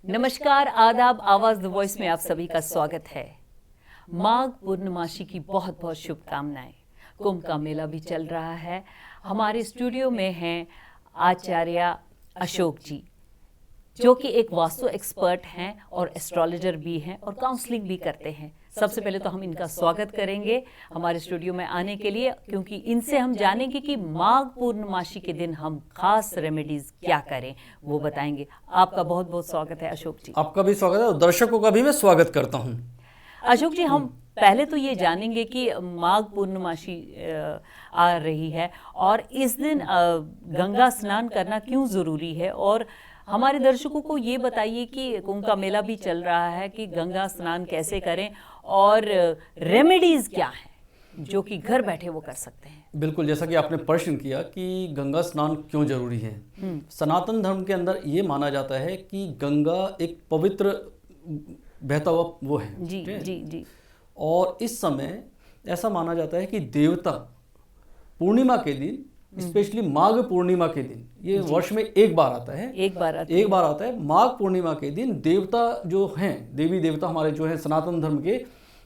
नमस्कार, आदाब, आवाज द वॉइस में आप सभी का स्वागत है। माघ पूर्णमासी की बहुत बहुत शुभकामनाएं। कुंभ का मेला भी चल रहा है। हमारे स्टूडियो में हैं आचार्य अशोक जी, जो कि एक वास्तु एक्सपर्ट हैं और एस्ट्रोलॉजर भी हैं और काउंसलिंग भी करते हैं। सबसे पहले तो हम इनका स्वागत करेंगे हमारे स्टूडियो में आने के लिए, क्योंकि इनसे हम जानेंगे कि माघ पूर्णमासी के दिन हम खास रेमेडीज क्या करें, वो बताएंगे। आपका बहुत बहुत स्वागत है अशोक जी। आपका भी स्वागत है और दर्शकों का भी मैं स्वागत करता हूं। अशोक जी, हम पहले तो ये जानेंगे कि माघ पूर्णमासी आ रही है और इस दिन गंगा स्नान करना क्यों ज़रूरी है, और हमारे दर्शकों को ये बताइए कि कुंभ का मेला भी चल रहा है कि गंगा स्नान कैसे करें और रेमेडीज़ क्या हैं जो कि घर बैठे वो कर सकते हैं। बिल्कुल, जैसा कि आपने प्रश्न किया कि गंगा स्नान क्यों जरूरी है। सनातन धर्म के अंदर ये माना जाता है कि गंगा एक पवित्र बहता हुआ वो है। जी जी जी। और इस समय ऐसा माना जाता है कि देवता पूर्णिमा के दिन, स्पेशली माघ पूर्णिमा के दिन, ये वर्ष में एक बार आता है, एक बार आता है माघ पूर्णिमा के दिन देवता जो हैं, देवी देवता हमारे जो हैं सनातन धर्म के,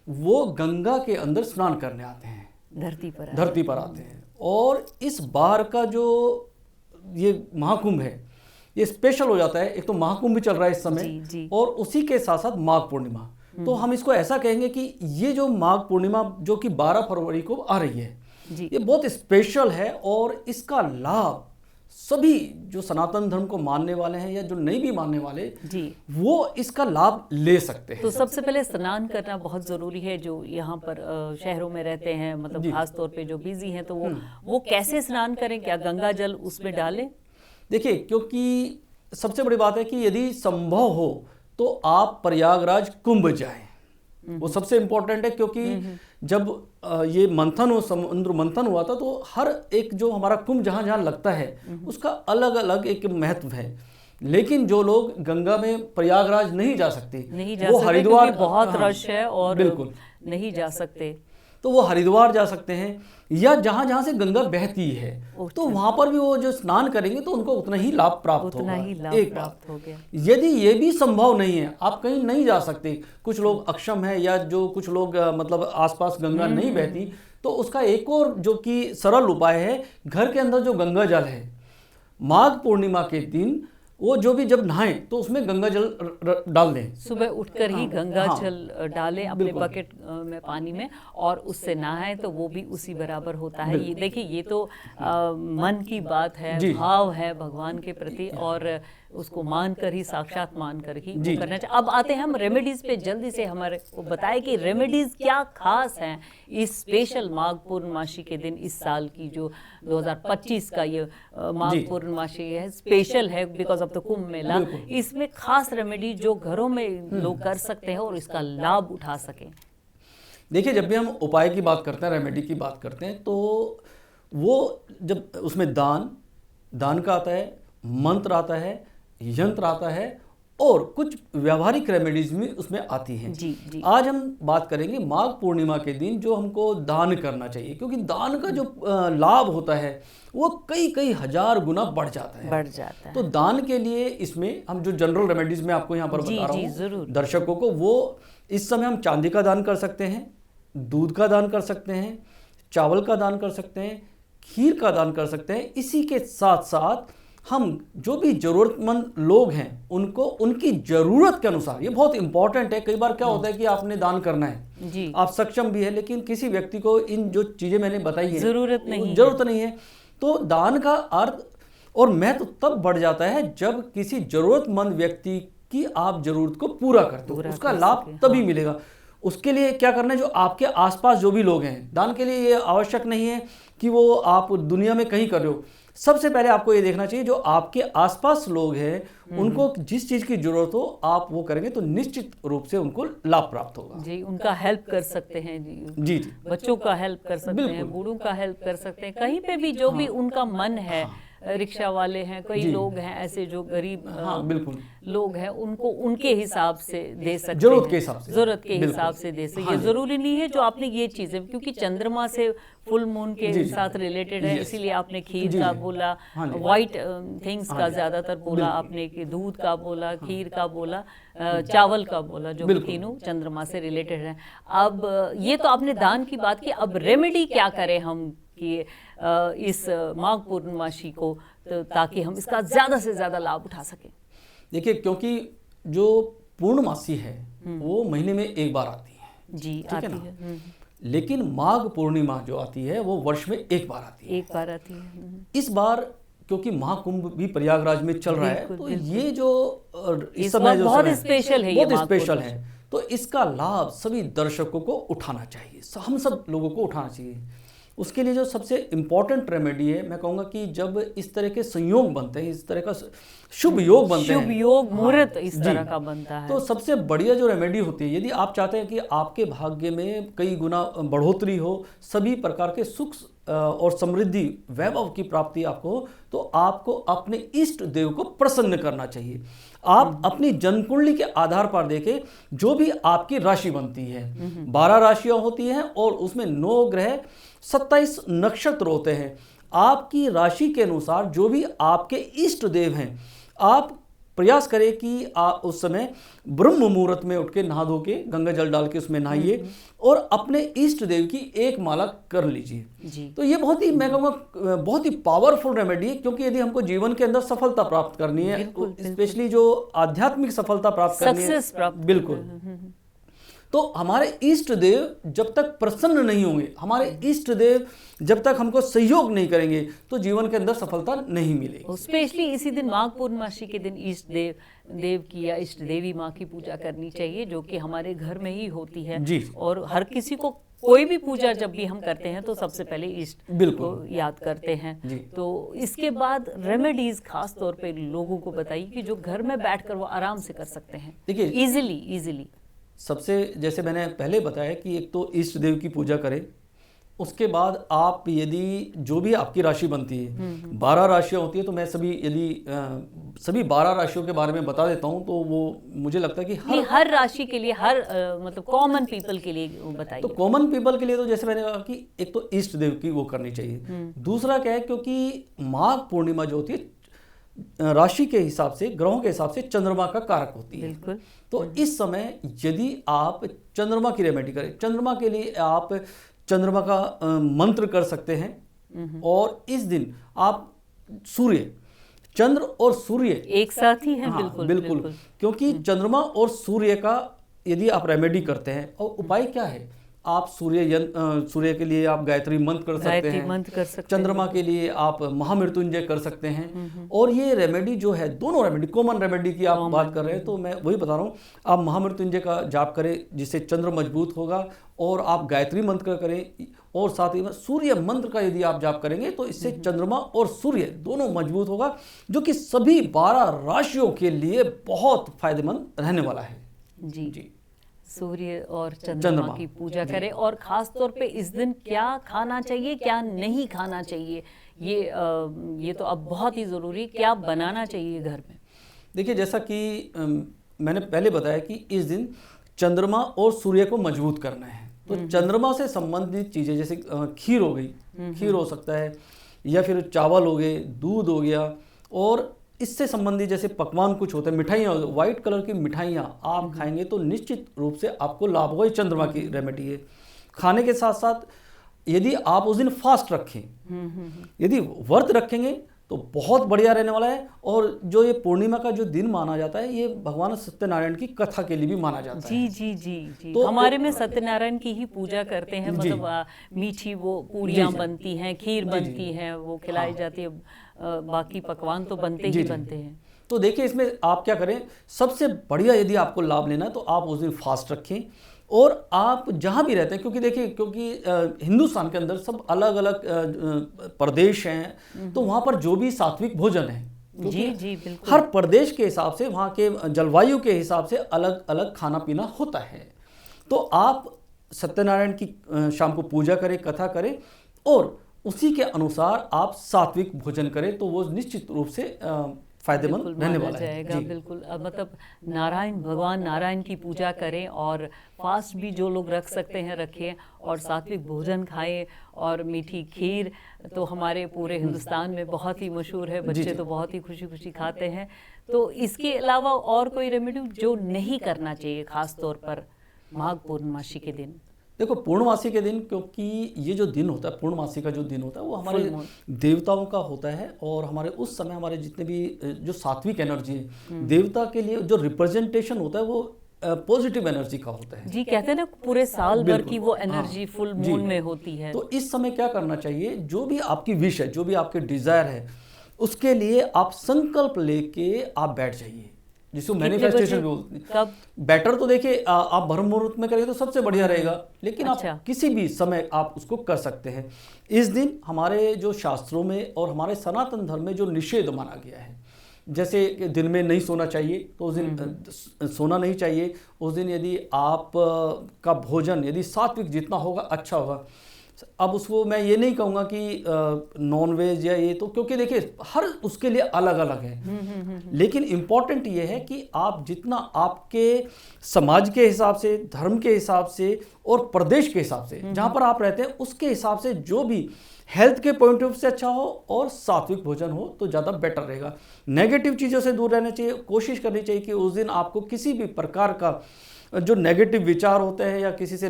वो गंगा के अंदर स्नान करने आते हैं, धरती पर आते हैं। और इस बार का जो ये महाकुंभ है ये स्पेशल हो जाता है। एक तो महाकुंभ भी चल रहा है इस समय जी। और उसी के साथ साथ माघ पूर्णिमा। तो हम इसको ऐसा कहेंगे कि ये जो माघ पूर्णिमा जो कि 12 फरवरी को आ रही है जी, ये बहुत स्पेशल है और इसका लाभ सभी जो सनातन धर्म को मानने वाले हैं या जो नहीं भी मानने वाले जी, वो इसका लाभ ले सकते हैं। तो सबसे पहले स्नान करना बहुत ज़रूरी है। जो यहाँ पर शहरों में रहते हैं, मतलब खास तौर पे जो बिजी हैं, तो वो कैसे स्नान करें? क्या गंगा जल उसमें डालें? देखिए, क्योंकि सबसे बड़ी बात है कि यदि संभव हो तो आप प्रयागराज कुंभ जाएं, वो सबसे इम्पोर्टेंट है। क्योंकि जब ये मंथन हो, समुद्र मंथन हुआ था, तो हर एक जो हमारा कुंभ जहाँ जहाँ लगता है उसका अलग अलग एक महत्व है। लेकिन जो लोग गंगा में प्रयागराज नहीं जा सकते, वो हरिद्वार बहुत रश है और बिल्कुल नहीं जा सकते, तो वो हरिद्वार जा सकते हैं या जहाँ जहाँ से गंगा बहती है, तो वहां पर भी वो जो स्नान करेंगे तो उनको उतना ही लाभ प्राप्त होगा। एक प्राप्त हो गया। यदि ये भी संभव नहीं है, आप कहीं नहीं जा सकते, कुछ लोग अक्षम है या जो कुछ लोग मतलब आसपास गंगा नहीं बहती, तो उसका एक और जो कि सरल उपाय है, घर के अंदर जो गंगा जल है माघ पूर्णिमा के दिन वो जो भी जब नहाएं तो उसमें गंगा जल डाल दें। सुबह उठकर ही गंगा जल डालें अपने बकेट में पानी में और उससे नहाएं, तो वो भी उसी बराबर होता है। ये देखिए, ये तो मन की बात है, भाव है भगवान के प्रति, और उसको मानकर ही, साक्षात मानकर ही वो करना चाहिए। अब आते हैं हम रेमेडीज पे। जल्दी से हमारे को बताए कि रेमेडीज क्या खास हैं इस स्पेशल माघ पूर्णमासी के दिन। इस साल की जो 2025 का ये माघ पूर्णमासी है, स्पेशल है because of the Kumbh Mela. इसमें खास रेमेडी जो घरों में लोग कर सकते हैं और इसका लाभ उठा सकें। देखिए, जब भी हम उपाय की बात करते हैं, रेमेडी की बात करते हैं, तो वो जब उसमें दान का आता है, मंत्र आता है, यंत्र आता है और कुछ व्यावहारिक रेमेडीज भी उसमें आती हैं। जी। आज हम बात करेंगे माघ पूर्णिमा के दिन जो हमको दान करना चाहिए, क्योंकि दान का जो लाभ होता है वो कई हजार गुना बढ़ जाता है। तो दान के लिए इसमें हम जो जनरल रेमेडीज में आपको यहाँ पर बता रहा हूँ दर्शकों को, वो इस समय हम चांदी का दान कर सकते हैं, दूध का दान कर सकते हैं, चावल का दान कर सकते हैं, खीर का दान कर सकते हैं। इसी के साथ साथ हम जो भी जरूरतमंद लोग हैं उनको उनकी जरूरत के अनुसार, ये बहुत इंपॉर्टेंट है। कई बार क्या होता है कि आपने दान करना है जी, आप सक्षम भी है, लेकिन किसी व्यक्ति को इन जो चीजें मैंने बताई है जरूरत नहीं है, तो दान का अर्थ और महत्व तब बढ़ जाता है जब किसी जरूरतमंद व्यक्ति की आप जरूरत को पूरा करते हो, उसका लाभ तभी मिलेगा। उसके लिए क्या करना है, जो आपके आसपास जो भी लोग हैं, दान के लिए ये आवश्यक नहीं है कि वो आप दुनिया में कहीं कर रहे हो। सबसे पहले आपको ये देखना चाहिए जो आपके आसपास लोग हैं उनको जिस चीज की जरूरत हो आप वो करेंगे तो निश्चित रूप से उनको लाभ प्राप्त होगा। जी, उनका हेल्प कर सकते हैं जी, बच्चों का हेल्प कर सकते हैं, बूढ़ों का हेल्प कर सकते हैं, कहीं पे भी जो भी उनका मन है रिक्शा वाले हैं, कई लोग हैं ऐसे जो गरीब बिल्कुल लोग हैं, उनको उनके हिसाब से दे सकते हैं, जरूरत के हिसाब से, जरूरत के हिसाब से दे सकते। ये जरूरी नहीं है जो आपने ये चीजें, क्योंकि चंद्रमा से फुल मून के साथ रिलेटेड है, इसीलिए आपने खीर का बोला, व्हाइट थिंग्स का ज्यादातर बोला आपने, कि दूध का बोला, खीर का बोला, चावल का बोला, जो तीनों चंद्रमा से रिलेटेड है। अब ये तो आपने दान की बात की, अब रेमेडी क्या करें हम कि इस माघ पूर्णमासी को, तो ताकि हम इसका ज्यादा से ज्यादा लाभ उठा सकें। देखिए, क्योंकि जो पूर्णमासी है वो महीने में एक बार आती है, जी आती है, लेकिन माघ पूर्णिमा जो आती है वो वर्ष में एक बार आती है। एक बार आती है। इस बार क्योंकि महाकुंभ भी प्रयागराज में चल रहा है, तो ये जो इस समय जो बहुत स्पेशल है, बहुत स्पेशल है, तो इसका लाभ सभी दर्शकों को उठाना चाहिए, हम सब लोगों को उठाना चाहिए। उसके लिए जो सबसे इम्पोर्टेंट रेमेडी है, मैं कहूँगा कि जब इस तरह के संयोग बनते हैं, इस तरह का शुभ योग बनते हैं, शुभ योग मुहूर्त इस तरह का बनता है, तो सबसे बढ़िया जो रेमेडी होती है, यदि आप चाहते हैं कि आपके भाग्य में कई गुना बढ़ोतरी हो, सभी प्रकार के सुख और समृद्धि वैभव की प्राप्ति आपको हो, तो आपको अपने इष्ट देव को प्रसन्न करना चाहिए। आप अपनी जन्म कुंडली के आधार पर देखें, जो भी आपकी राशि बनती है, 12 राशियां होती हैं और उसमें 9 ग्रह 27 नक्षत्र होते हैं। आपकी राशि के अनुसार जो भी आपके इष्ट देव हैं, आप प्रयास करें कि आप उस समय ब्रह्म मुहूर्त में उठ के नहा धो के गंगा जल डाल के उसमें नहाइए और अपने इष्ट देव की एक माला कर लीजिए। तो ये बहुत ही, मैं कहूँगा बहुत ही पावरफुल रेमेडी है, क्योंकि यदि हमको जीवन के अंदर सफलता प्राप्त करनी है, स्पेशली जो आध्यात्मिक सफलता प्राप्त करनी है, बिल्कुल, तो हमारे इष्ट देव जब तक प्रसन्न नहीं होंगे, हमारे इष्ट देव जब तक हमको सहयोग नहीं करेंगे, तो जीवन के अंदर सफलता नहीं मिलेगी। स्पेशली इसी दिन माघ पूर्णमासी के दिन इष्ट देव की या इष्ट देवी माँ की पूजा करनी चाहिए, जो कि हमारे घर में ही होती है जी। और हर किसी को कोई भी पूजा जब भी हम करते हैं तो सबसे पहले इष्ट को याद करते हैं। तो इसके बाद रेमेडीज खास तौर पे लोगों को बताइए कि जो घर में बैठकर वो आराम से कर सकते हैं, देखिए इजीली। सबसे, जैसे मैंने पहले बताया कि एक तो इष्ट देव की पूजा करें, उसके बाद आप यदि जो भी आपकी राशि बनती है, 12 राशियां होती है, तो मैं सभी 12 राशियों के बारे में बता देता हूं, तो वो मुझे लगता है कि हर राशि के लिए, हर मतलब कॉमन पीपल के लिए बताइए। तो कॉमन पीपल के लिए तो जैसे मैंने कहा कि एक तो इष्ट देव की वो करनी चाहिए। दूसरा क्या है, क्योंकि माघ पूर्णिमा जो होती है राशि के हिसाब से, ग्रहों के हिसाब से चंद्रमा का कारक होती है। बिल्कुल। तो इस समय यदि आप चंद्रमा की रेमेडी करें, चंद्रमा के लिए आप चंद्रमा का मंत्र कर सकते हैं, और इस दिन आप सूर्य, चंद्र और सूर्य एक साथ ही हैं। बिल्कुल, क्योंकि चंद्रमा और सूर्य का यदि आप रेमेडी करते हैं, और उपाय क्या है, आप सूर्य के लिए आप गायत्री मंत्र कर सकते हैं, चंद्रमा के लिए आप महामृत्युंजय कर सकते हैं। और ये रेमेडी जो है, दोनों रेमेडी, कॉमन रेमेडी की आप बात कर रहे हैं, तो मैं वही बता रहा हूँ, आप महामृत्युंजय का जाप करें जिससे चंद्र मजबूत होगा, और आप गायत्री मंत्र करें, और साथ ही में सूर्य मंत्र का यदि आप जाप करेंगे तो इससे चंद्रमा और सूर्य दोनों मजबूत होगा, जो कि सभी 12 राशियों के लिए बहुत फायदेमंद रहने वाला है। जी। सूर्य और चंद्रमा की पूजा करें, और खास तौर पे इस दिन क्या खाना चाहिए, क्या नहीं खाना चाहिए, ये तो अब बहुत ही ज़रूरी, क्या बनाना चाहिए घर में। देखिए, जैसा कि मैंने पहले बताया कि इस दिन चंद्रमा और सूर्य को मजबूत करना है, तो चंद्रमा से संबंधित चीज़ें जैसे खीर हो गई, खीर हो सकता है, या फिर चावल हो गए, दूध हो गया, और इससे संबंधित जैसे पकवान कुछ होते हैं, मिठाइयाँ, व्हाइट कलर की मिठाइयाँ आप खाएंगे तो निश्चित रूप से आपको लाभ होगा। ये चंद्रमा की रेमेडी है। खाने के साथ साथ यदि आप उस दिन फास्ट रखें, यदि व्रत रखेंगे तो बहुत बढ़िया रहने वाला है। और जो ये पूर्णिमा का जो दिन माना जाता है, ये भगवान सत्यनारायण की कथा के लिए भी माना जाता है। जी। तो हमारे में सत्यनारायण की ही पूजा करते हैं, मतलब मीठी वो पूरियां बनती हैं, खीर बनती है, वो खिलाई जाती है, बाकी पकवान तो बनते ही बनते हैं। तो देखिए, इसमें आप क्या करें, सबसे बढ़िया यदि आपको लाभ लेना है तो आप उस दिन फास्ट रखें, और आप जहाँ भी रहते हैं, क्योंकि देखिए, क्योंकि हिंदुस्तान के अंदर सब अलग अलग प्रदेश हैं, तो वहाँ पर जो भी सात्विक भोजन है, जी बिल्कुल, हर प्रदेश के हिसाब से, वहाँ के जलवायु के हिसाब से अलग अलग खाना पीना होता है। तो आप सत्यनारायण की शाम को पूजा करें, कथा करें, और उसी के अनुसार आप सात्विक भोजन करें तो वो निश्चित रूप से फायदेमंद रहने वाला जाएगा। है। बिल्कुल, मतलब नारायण, भगवान नारायण की पूजा करें और फास्ट भी जो लोग रख सकते हैं रखें और सात्विक भोजन खाएं और मीठी खीर तो हमारे पूरे हिंदुस्तान में बहुत ही मशहूर है, बच्चे तो बहुत ही खुशी खुशी खाते हैं। तो इसके अलावा और कोई रेमेडी जो नहीं करना चाहिए खास तौर पर माघ पूर्णमासी के दिन? देखो, पूर्णमासी के दिन, क्योंकि ये जो दिन होता है, पूर्णमासी का जो दिन होता है वो हमारे देवताओं का होता है और हमारे उस समय हमारे जितने भी जो सात्विक एनर्जी है देवता के लिए जो रिप्रेजेंटेशन होता है वो पॉजिटिव एनर्जी का होता है। जी, कहते हैं ना पूरे साल भर की वो एनर्जी फुल मून में होती है। तो इस समय क्या करना चाहिए, जो भी आपकी विश है, जो भी आपके डिजायर है, उसके लिए आप संकल्प लेके आप बैठ जाइए, जिसको मैनिफेस्टेशन बोलते हैं। कब? बेटर तो देखिए आप ब्रह्म मुहूर्त में करेंगे तो सबसे बढ़िया रहेगा, लेकिन आप किसी भी समय आप उसको कर सकते हैं। इस दिन हमारे जो शास्त्रों में और हमारे सनातन धर्म में जो निषेध माना गया है, जैसे कि दिन में नहीं सोना चाहिए तो उस दिन सोना नहीं चाहिए। उस दिन यदि आप का भोजन यदि सात्विक जितना होगा अच्छा होगा। अब उसको मैं ये नहीं कहूँगा कि नॉन वेज या ये, तो क्योंकि देखिए हर उसके लिए अलग अलग है, लेकिन इम्पॉर्टेंट ये है कि आप जितना आपके समाज के हिसाब से, धर्म के हिसाब से और प्रदेश के हिसाब से जहाँ पर आप रहते हैं उसके हिसाब से जो भी हेल्थ के पॉइंट ऑफ व्यू से अच्छा हो और सात्विक भोजन हो तो ज़्यादा बेटर रहेगा। नेगेटिव चीज़ों से दूर रहना चाहिए। कोशिश करनी चाहिए कि उस दिन आपको किसी भी प्रकार का जो नेगेटिव विचार होते हैं या किसी से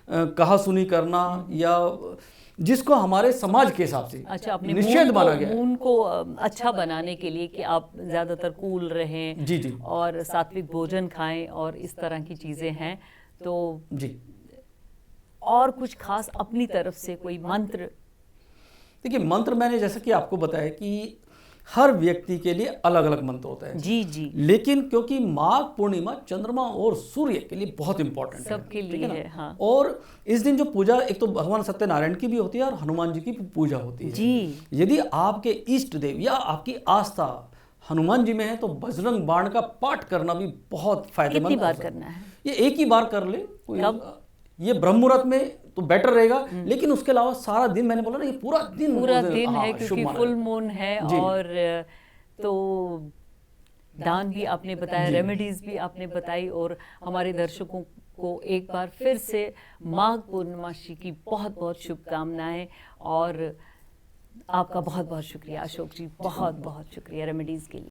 कहा सुनी करना या जिसको हमारे समाज के हिसाब से अपने निषेध माना गया है। मून को अच्छा बनाने के लिए कि आप ज़्यादातर कूल रहें जी और सात्विक भोजन खाएं और इस तरह की चीज़ें हैं। तो जी, और कुछ खास अपनी तरफ से कोई मंत्र? देखिए, मंत्र मैंने जैसा कि आपको बताया कि हर व्यक्ति के लिए अलग अलग मंत्र होता है। जी। लेकिन क्योंकि माघ पूर्णिमा चंद्रमा और सूर्य के लिए बहुत इंपॉर्टेंट है, सबके लिए है। हाँ। और इस दिन जो पूजा, एक तो भगवान सत्यनारायण की भी होती है और हनुमान जी की भी पूजा होती है जी। यदि आपके इष्ट देव या आपकी आस्था हनुमान जी में है तो बजरंग बाण का पाठ करना भी बहुत फायदेमंद। कितनी बार करना है? ये एक ही बार कर ले। ये ब्रह्म मुहूर्त में तो बेटर रहेगा, लेकिन उसके अलावा सारा दिन, मैंने बोला ना ये पूरा दिन है क्योंकि फुल मून है। और तो दान भी आपने बताया, रेमेडीज भी आपने बताई और हमारे दर्शकों को एक बार फिर से माघ पूर्णमासी की बहुत बहुत शुभकामनाएं। और आपका बहुत बहुत शुक्रिया अशोक जी, बहुत बहुत शुक्रिया रेमेडीज के लिए।